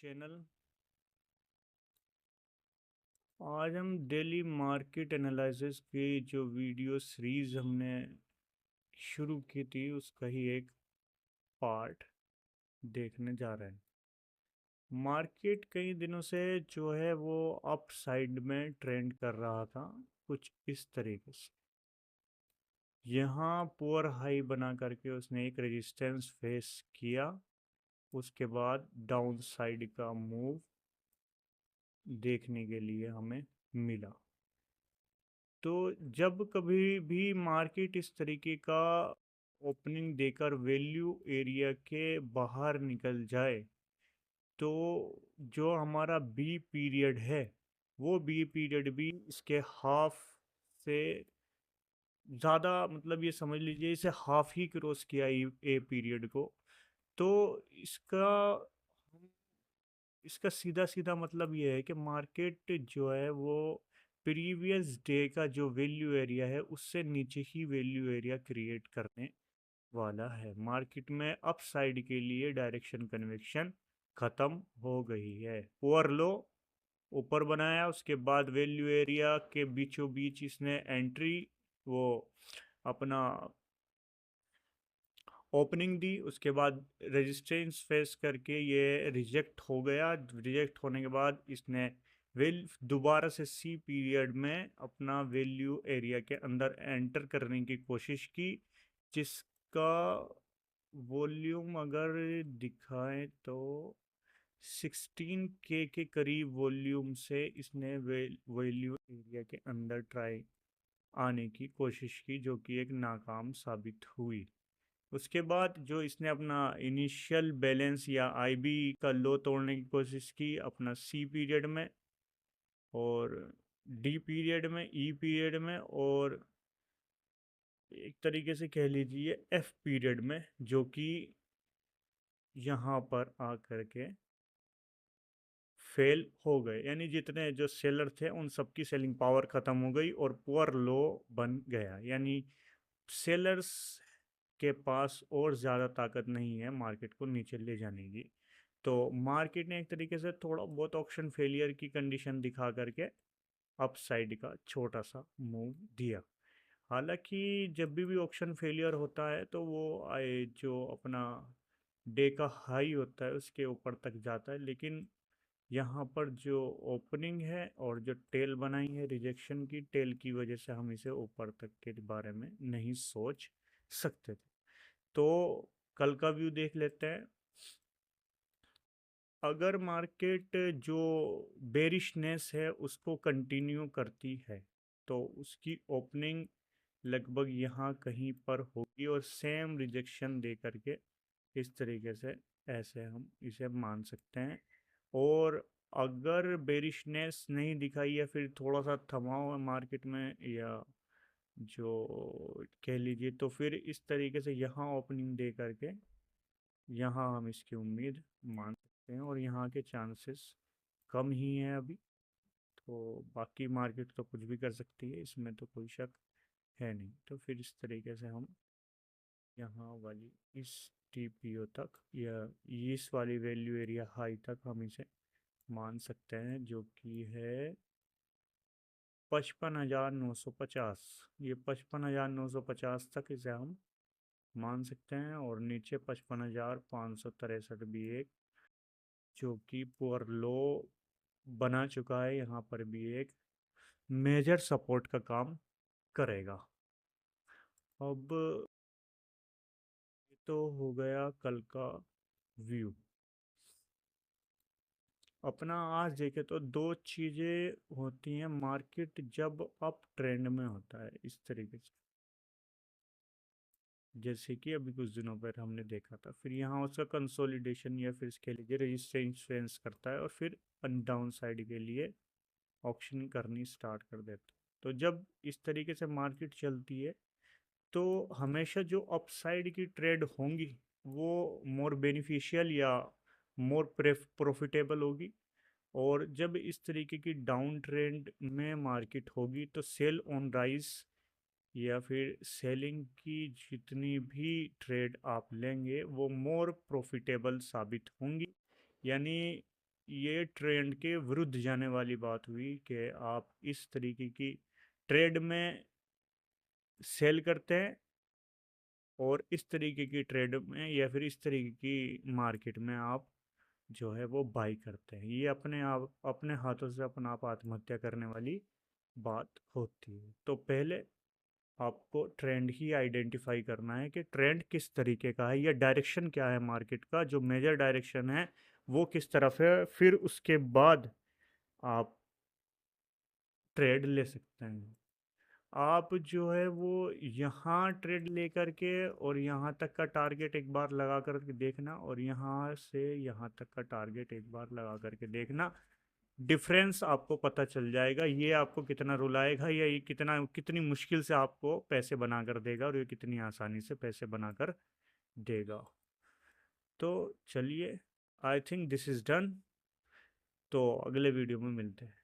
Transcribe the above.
Channel. आज हम daily market analysis की जो वीडियो सीरीज हमने शुरू की थी उसका ही एक पार्ट देखने जा रहे हैं। मार्केट कई दिनों से जो है वो अप साइड में ट्रेंड कर रहा था, कुछ इस तरीके से। यहाँ पुअर हाई बना करके उसने एक रेजिस्टेंस फेस किया, उसके बाद डाउन साइड का मूव देखने के लिए हमें मिला। तो जब कभी भी मार्केट इस तरीके का ओपनिंग देकर वैल्यू एरिया के बाहर निकल जाए, तो जो हमारा बी पीरियड है वो बी पीरियड भी इसके हाफ से ज़्यादा, मतलब ये समझ लीजिए इसे हाफ ही क्रॉस किया ए पीरियड को। तो इसका इसका सीधा सीधा मतलब ये है कि मार्केट जो है वो प्रीवियस डे का जो वैल्यू एरिया है उससे नीचे ही वैल्यू एरिया क्रिएट करने वाला है। मार्केट में अप साइड के लिए डायरेक्शन कन्वेक्शन खत्म हो गई है। पुअर लो ऊपर बनाया, उसके बाद वैल्यू एरिया के बीचों बीच इसने एंट्री वो अपना ओपनिंग दी, उसके बाद रेजिस्टेंस फेस करके ये रिजेक्ट हो गया। रिजेक्ट होने के बाद इसने दोबारा से सी पीरियड में अपना वैल्यू एरिया के अंदर एंटर करने की कोशिश की, जिसका वॉल्यूम अगर दिखाएं तो 16K के करीब वॉल्यूम से इसने वैल्यू एरिया के अंदर ट्राई आने की कोशिश की, जो कि एक नाकाम साबित हुई। उसके बाद जो इसने अपना इनिशियल बैलेंस या आईबी का लो तोड़ने की कोशिश की अपना सी पीरियड में, और डी पीरियड में, ई पीरियड में, और एक तरीके से कह लीजिए एफ पीरियड में, जो कि यहाँ पर आकर के फेल हो गए। यानी जितने जो सेलर थे उन सबकी सेलिंग पावर ख़त्म हो गई और पुअर लो बन गया। यानी सेलर्स के पास और ज़्यादा ताकत नहीं है मार्केट को नीचे ले जाने की। तो मार्केट ने एक तरीके से थोड़ा बहुत ऑक्शन फेलियर की कंडीशन दिखा करके अप साइड का छोटा सा मूव दिया। हालांकि जब भी ऑक्शन फेलियर होता है तो वो आए जो अपना डे का हाई होता है उसके ऊपर तक जाता है, लेकिन यहाँ पर जो ओपनिंग है और जो टेल बनाई है रिजेक्शन की, टेल की वजह से हम इसे ऊपर तक के बारे में नहीं सोच सकते थे। तो कल का व्यू देख लेते हैं। अगर मार्केट जो बेरिशनेस है उसको कंटिन्यू करती है तो उसकी ओपनिंग लगभग यहाँ कहीं पर होगी और सेम रिजेक्शन दे करके इस तरीके से ऐसे हम इसे मान सकते हैं। और अगर बेरिशनेस नहीं दिखाई या फिर थोड़ा सा थमा हुआ मार्केट में, या जो कह लीजिए, तो फिर इस तरीके से यहाँ ओपनिंग दे करके यहाँ हम इसकी उम्मीद मान सकते हैं, और यहाँ के चांसेस कम ही हैं अभी। तो बाकी मार्केट तो कुछ भी कर सकती है, इसमें तो कोई शक है नहीं। तो फिर इस तरीके से हम यहाँ वाली इस टीपीओ तक या इस वाली वैल्यू एरिया हाई तक हम इसे मान सकते हैं, जो कि है 55,950। ये 55,950 तक इसे हम मान सकते हैं, और नीचे 55,563 भी एक, जो कि पुअर लो बना चुका है, यहाँ पर भी एक मेजर सपोर्ट का काम करेगा। अब ये तो हो गया कल का व्यू। अपना आज देखे तो दो चीज़ें होती हैं मार्केट जब अप ट्रेंड में होता है इस तरीके से, जैसे कि अभी कुछ दिनों पहले हमने देखा था। फिर यहाँ उसका कंसोलिडेशन या फिर इसके लिए रेजिस्टेंस करता है और फिर डाउन साइड के लिए ऑक्शन करनी स्टार्ट कर देता है। तो जब इस तरीके से मार्केट चलती है तो हमेशा जो अपसाइड की ट्रेड होंगी वो मोर बेनिफिशियल या मोर प्रॉफिटेबल होगी। और जब इस तरीके की डाउन ट्रेंड में मार्केट होगी तो सेल ऑन राइज या फिर सेलिंग की जितनी भी ट्रेड आप लेंगे वो मोर प्रॉफिटेबल साबित होंगी। यानी ये ट्रेंड के विरुद्ध जाने वाली बात हुई कि आप इस तरीके की ट्रेड में सेल करते हैं और इस तरीके की ट्रेड में या फिर इस तरीके की मार्केट में आप जो है वो बाई करते हैं। ये अपने आप अपने हाथों से अपना आप आत्महत्या करने वाली बात होती है। तो पहले आपको ट्रेंड ही आइडेंटिफाई करना है कि ट्रेंड किस तरीके का है या डायरेक्शन क्या है मार्केट का, जो मेजर डायरेक्शन है वो किस तरफ है। फिर उसके बाद आप ट्रेड ले सकते हैं। आप जो है वो यहाँ ट्रेड लेकर के और यहाँ तक का टारगेट एक बार लगा करके देखना, और यहाँ से यहाँ तक का टारगेट एक बार लगा करके देखना। डिफरेंस आपको पता चल जाएगा, ये आपको कितना रुलाएगा या ये कितनी मुश्किल से आपको पैसे बना कर देगा और ये कितनी आसानी से पैसे बनाकर देगा। तो चलिए, I think this is done. तो अगले वीडियो में मिलते हैं।